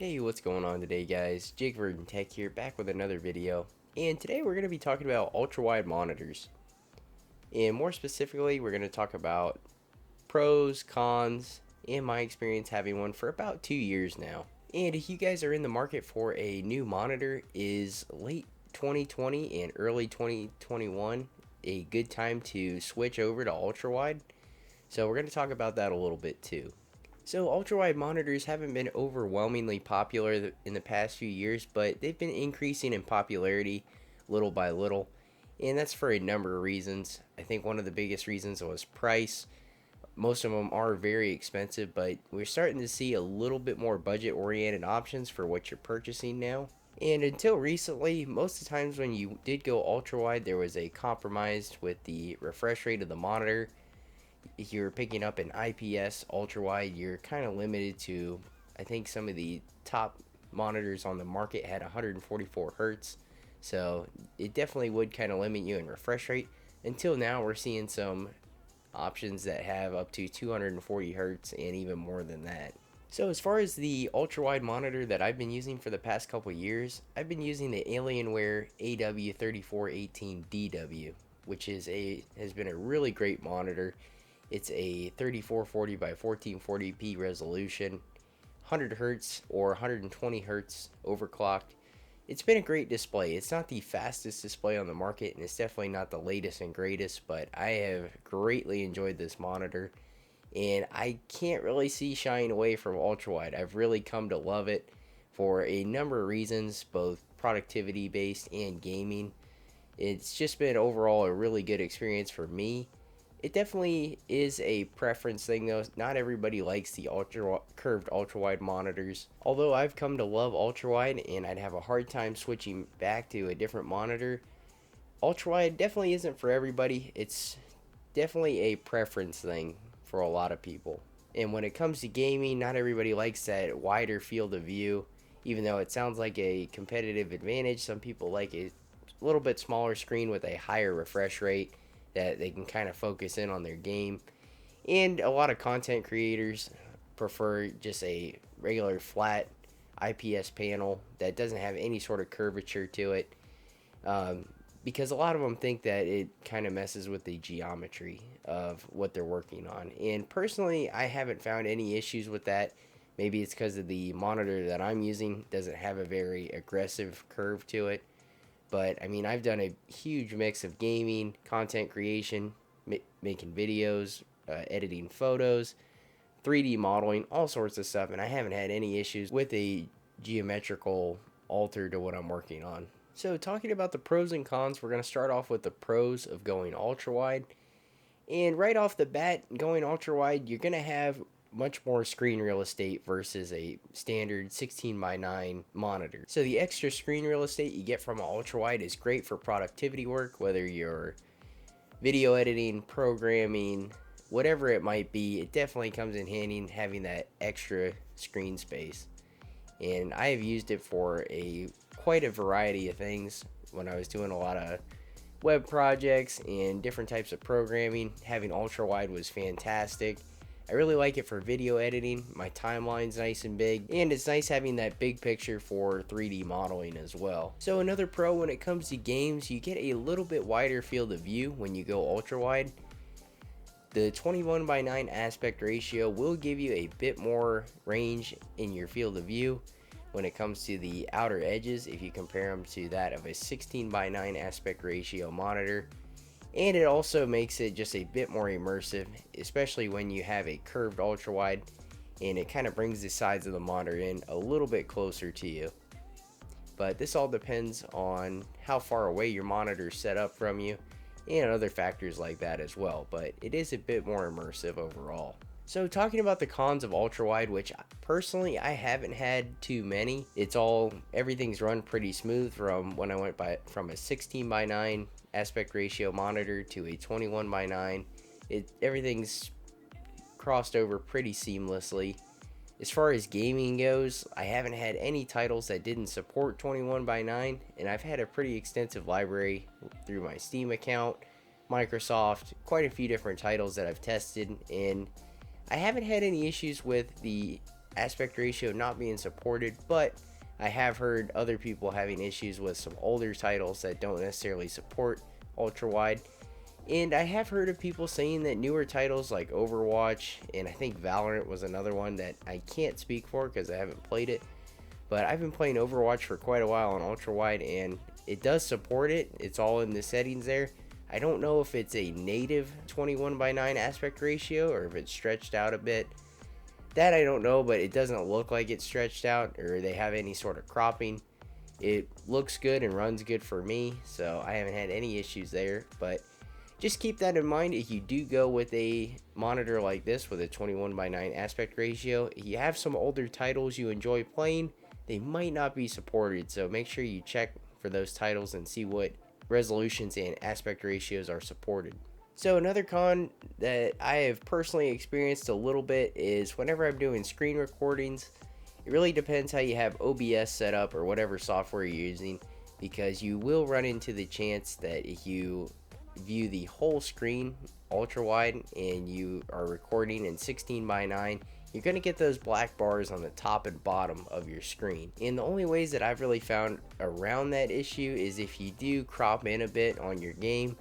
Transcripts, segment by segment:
Hey, what's going on today, guys? Jake Verdon Tech here, back with another video. And today we're going to be talking about ultra-wide monitors. And more specifically, we're going to talk about pros, cons, and my experience having one for about 2 years now. And if you guys are in the market for a new monitor, is late 2020 and early 2021 a good time to switch over to ultra-wide? So we're going to talk about that a little bit too. So ultra-wide monitors haven't been overwhelmingly popular in the past few years, but they've been increasing in popularity little by little, and that's for a number of reasons. I think one of the biggest reasons was price. Most of them are very expensive, but we're starting to see a little bit more budget-oriented options for what you're purchasing now. And until recently, most of the times when you did go ultra-wide, there was a compromise with the refresh rate of the monitor. If you're picking up an IPS ultra wide, you're kind of limited to, I think some of the top monitors on the market had 144 hertz, so it definitely would kind of limit you in refresh rate. Until now, we're seeing some options that have up to 240 hertz and even more than that. So as far as the ultra wide monitor that I've been using for the past couple years, I've been using the Alienware AW3418DW, which has been a really great monitor. It's a 3440 by 1440p resolution, 100 hertz or 120 hertz overclocked. It's been a great display. It's not the fastest display on the market, and it's definitely not the latest and greatest, but I have greatly enjoyed this monitor, and I can't really see shying away from ultrawide. I've really come to love it for a number of reasons, both productivity based and gaming. It's just been overall a really good experience for me. It definitely is a preference thing though. Not everybody likes the curved ultra wide monitors. Although I've come to love ultra wide and I'd have a hard time switching back to a different monitor, ultra wide definitely isn't for everybody. It's definitely a preference thing for a lot of people. And when it comes to gaming, not everybody likes that wider field of view. Even though it sounds like a competitive advantage, some people like a little bit smaller screen with a higher refresh rate that they can kind of focus in on their game. And a lot of content creators prefer just a regular flat IPS panel that doesn't have any sort of curvature to it, because a lot of them think that it kind of messes with the geometry of what they're working on. And personally, I haven't found any issues with that. Maybe it's because of the monitor that I'm using doesn't have a very aggressive curve to it. But I mean, I've done a huge mix of gaming, content creation, making videos, editing photos, 3D modeling, all sorts of stuff, and I haven't had any issues with a geometrical alter to what I'm working on. So talking about the pros and cons, we're going to start off with the pros of going ultra wide. And right off the bat, going ultra wide, you're going to have much more screen real estate versus a standard 16:9 monitor. So the extra screen real estate you get from an ultra wide is great for productivity work, whether you're video editing, programming, whatever it might be. It definitely comes in handy having that extra screen space. And I have used it for quite a variety of things. When I was doing a lot of web projects and different types of programming, having ultra wide was fantastic. I really like it for video editing. My timeline's nice and big, and it's nice having that big picture for 3D modeling as well. So another pro when it comes to games, you get a little bit wider field of view when you go ultra wide. The 21:9 aspect ratio will give you a bit more range in your field of view when it comes to the outer edges if you compare them to that of a 16:9 aspect ratio monitor. And it also makes it just a bit more immersive, especially when you have a curved ultra wide, and it kind of brings the sides of the monitor in a little bit closer to you. But this all depends on how far away your monitor is set up from you and other factors like that as well, but it is a bit more immersive overall. So talking about the cons of ultra wide, which personally I haven't had too many. Everything's run pretty smooth from when I went from a 16:9 aspect ratio monitor to a 21:9. Everything's crossed over pretty seamlessly. As far as gaming goes, I haven't had any titles that didn't support 21:9, and I've had a pretty extensive library through my Steam account, Microsoft, quite a few different titles that I've tested, and I haven't had any issues with the aspect ratio not being supported, but I have heard other people having issues with some older titles that don't necessarily support ultra wide. And I have heard of people saying that newer titles like Overwatch and I think Valorant was another one that I can't speak for because I haven't played it. But I've been playing Overwatch for quite a while on ultra wide and it does support it. It's all in the settings there. I don't know if it's a native 21:9 aspect ratio or if it's stretched out a bit. That I don't know, but it doesn't look like it's stretched out or they have any sort of cropping. It looks good and runs good for me, so I haven't had any issues there. But just keep that in mind if you do go with a monitor like this with a 21:9 aspect ratio. If you have some older titles you enjoy playing, they might not be supported, so make sure you check for those titles and see what resolutions and aspect ratios are supported. So another con that I have personally experienced a little bit is whenever I'm doing screen recordings, it really depends how you have OBS set up or whatever software you're using, because you will run into the chance that if you view the whole screen ultra wide and you are recording in 16:9, you're going to get those black bars on the top and bottom of your screen. And the only ways that I've really found around that issue is if you do crop in a bit on your game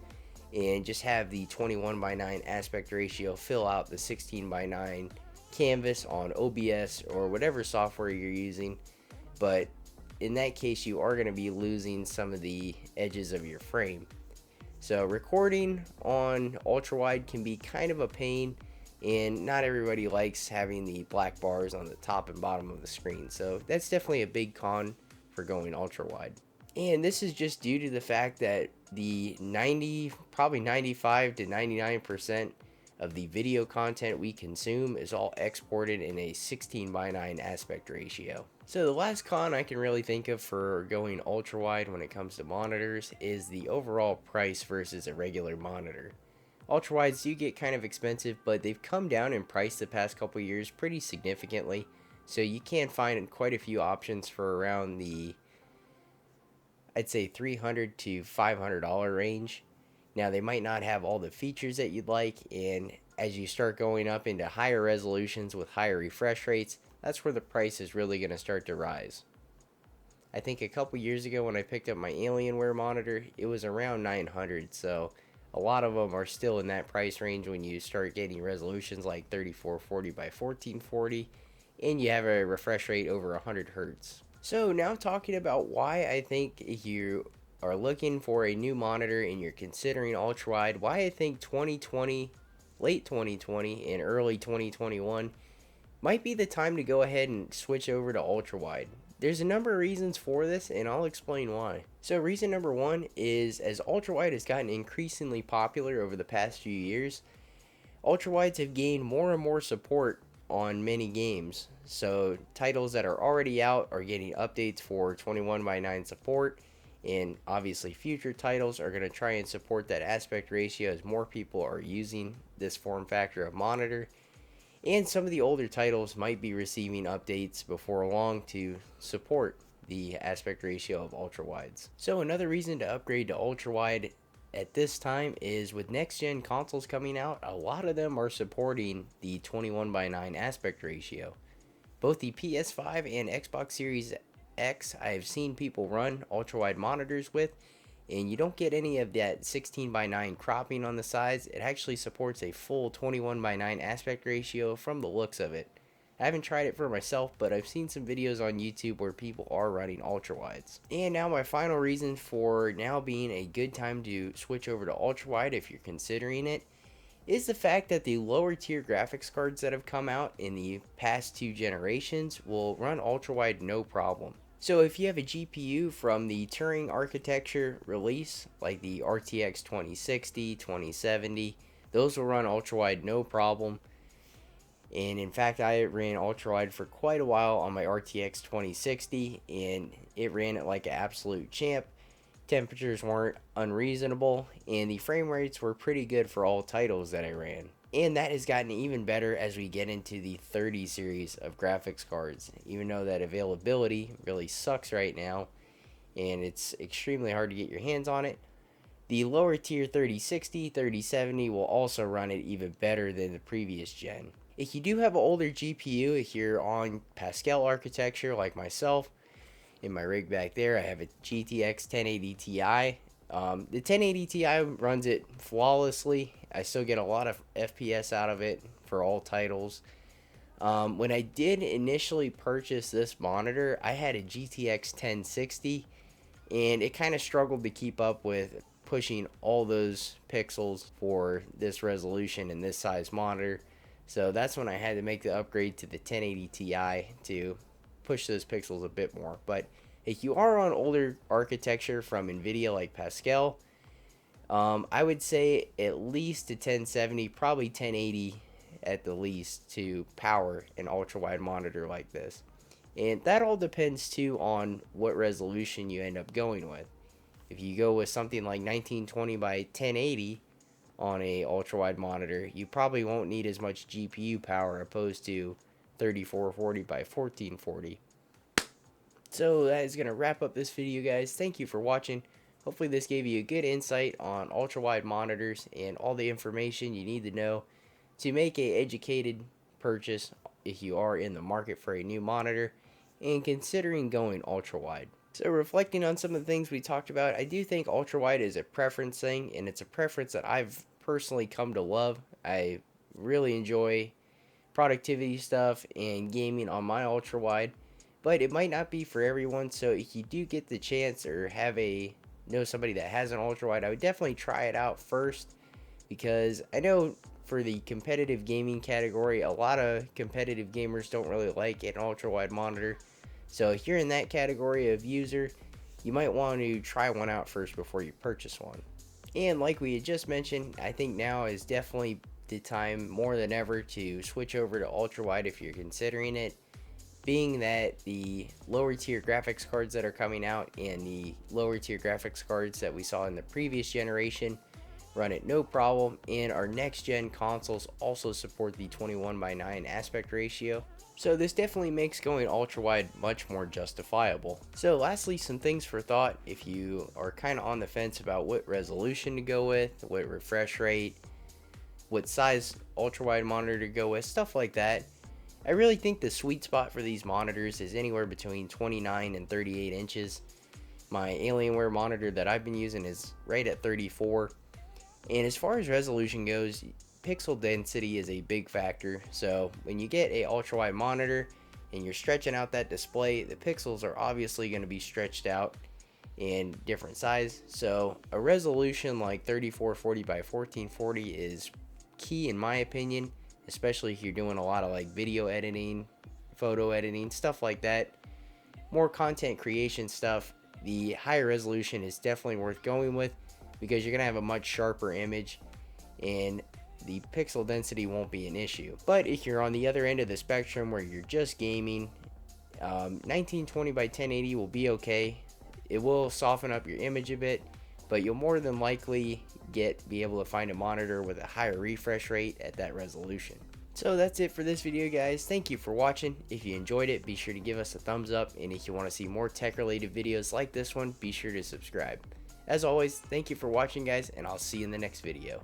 and just have the 21:9 aspect ratio fill out the 16:9 canvas on OBS or whatever software you're using. But in that case, you are going to be losing some of the edges of your frame. So recording on ultra wide can be kind of a pain, and not everybody likes having the black bars on the top and bottom of the screen. So that's definitely a big con for going ultra wide. And this is just due to the fact that the 95 to 99% of the video content we consume is all exported in a 16:9 aspect ratio. So the last con I can really think of for going ultra wide when it comes to monitors is the overall price versus a regular monitor. Ultra wides do get kind of expensive, but they've come down in price the past couple years pretty significantly. So you can find quite a few options for around the, I'd say, $300 to $500 range. Now they might not have all the features that you'd like, and as you start going up into higher resolutions with higher refresh rates, that's where the price is really going to start to rise. I think a couple years ago when I picked up my Alienware monitor, it was around $900, so a lot of them are still in that price range when you start getting resolutions like 3440 by 1440, and you have a refresh rate over 100 Hz. So now talking about why I think if you are looking for a new monitor and you're considering ultra wide, why I think 2020, late 2020 and early 2021 might be the time to go ahead and switch over to ultra wide. There's a number of reasons for this, and I'll explain why. So reason number one is, as ultra wide has gotten increasingly popular over the past few years, ultra wides have gained more and more support on many games. So titles that are already out are getting updates for 21:9 support, and obviously future titles are going to try and support that aspect ratio as more people are using this form factor of monitor. And some of the older titles might be receiving updates before long to support the aspect ratio of ultra wides. So another reason to upgrade to ultra wide at this time is with NextGen consoles coming out, a lot of them are supporting the 21:9 aspect ratio. Both the PS5 and Xbox Series X, I have seen people run ultra wide monitors with, and you don't get any of that 16:9 cropping on the sides. It actually supports a full 21:9 aspect ratio from the looks of it. I haven't tried it for myself, but I've seen some videos on YouTube where people are running ultra wides. And now my final reason for now being a good time to switch over to ultra wide if you're considering it is the fact that the lower tier graphics cards that have come out in the past 2 generations will run ultra wide no problem. So if you have a GPU from the Turing architecture release, like the RTX 2060, 2070, those will run ultra wide no problem. And in fact, I ran ultra wide for quite a while on my RTX 2060, and it ran it like an absolute champ. Temperatures weren't unreasonable, and the frame rates were pretty good for all titles that I ran. And that has gotten even better as we get into the 30 series of graphics cards, even though that availability really sucks right now, and it's extremely hard to get your hands on it. The lower tier 3060, 3070 will also run it even better than the previous gen. If you do have an older GPU, if you're on Pascal architecture like myself, in my rig back there, I have a GTX 1080 Ti. The 1080 Ti runs it flawlessly. I still get a lot of FPS out of it for all titles. When I did initially purchase this monitor, I had a GTX 1060, and it kind of struggled to keep up with pushing all those pixels for this resolution and this size monitor. So that's when I had to make the upgrade to the 1080 Ti to push those pixels a bit more. But if you are on older architecture from NVIDIA like Pascal, I would say at least a 1070, probably 1080 at the least, to power an ultra-wide monitor like this. And that all depends too on what resolution you end up going with. If you go with something like 1920 by 1080 on a ultra-wide monitor, you probably won't need as much GPU power opposed to 3440 by 1440. So that is going to wrap up this video, guys. Thank you for watching. Hopefully this gave you a good insight on ultra-wide monitors and all the information you need to know to make an educated purchase if you are in the market for a new monitor and considering going ultra-wide. So reflecting on some of the things we talked about, I do think ultra-wide is a preference thing, and it's a preference that I've personally come to love. I really enjoy productivity stuff and gaming on my ultra-wide, but it might not be for everyone. So if you do get the chance or know somebody that has an ultra-wide, I would definitely try it out first, because I know for the competitive gaming category, a lot of competitive gamers don't really like an ultra-wide monitor. So if you're in that category of user, you might want to try one out first before you purchase one. And like we had just mentioned, I think now is definitely the time more than ever to switch over to ultra-wide if you're considering it, being that the lower tier graphics cards that are coming out and the lower tier graphics cards that we saw in the previous generation run it no problem, and our next gen consoles also support the 21:9 aspect ratio. So this definitely makes going ultra wide much more justifiable. So lastly, some things for thought if you are kind of on the fence about what resolution to go with, what refresh rate, what size ultra wide monitor to go with, stuff like that. I really think the sweet spot for these monitors is anywhere between 29 and 38 inches. My Alienware monitor that I've been using is right at 34. And as far as resolution goes, pixel density is a big factor. So when you get a ultra wide monitor and you're stretching out that display, the pixels are obviously going to be stretched out in different size. So a resolution like 3440 by 1440 is key in my opinion, especially if you're doing a lot of like video editing, photo editing, stuff like that, more content creation stuff. The higher resolution is definitely worth going with, because you're going to have a much sharper image and the pixel density won't be an issue. But if you're on the other end of the spectrum where you're just gaming, 1920 by 1080 will be okay. It will soften up your image a bit, but you'll more than likely be able to find a monitor with a higher refresh rate at that resolution. So that's it for this video, guys. Thank you for watching. If you enjoyed it, be sure to give us a thumbs up, and if you want to see more tech related videos like this one, be sure to subscribe. As always, thank you for watching, guys, and I'll see you in the next video.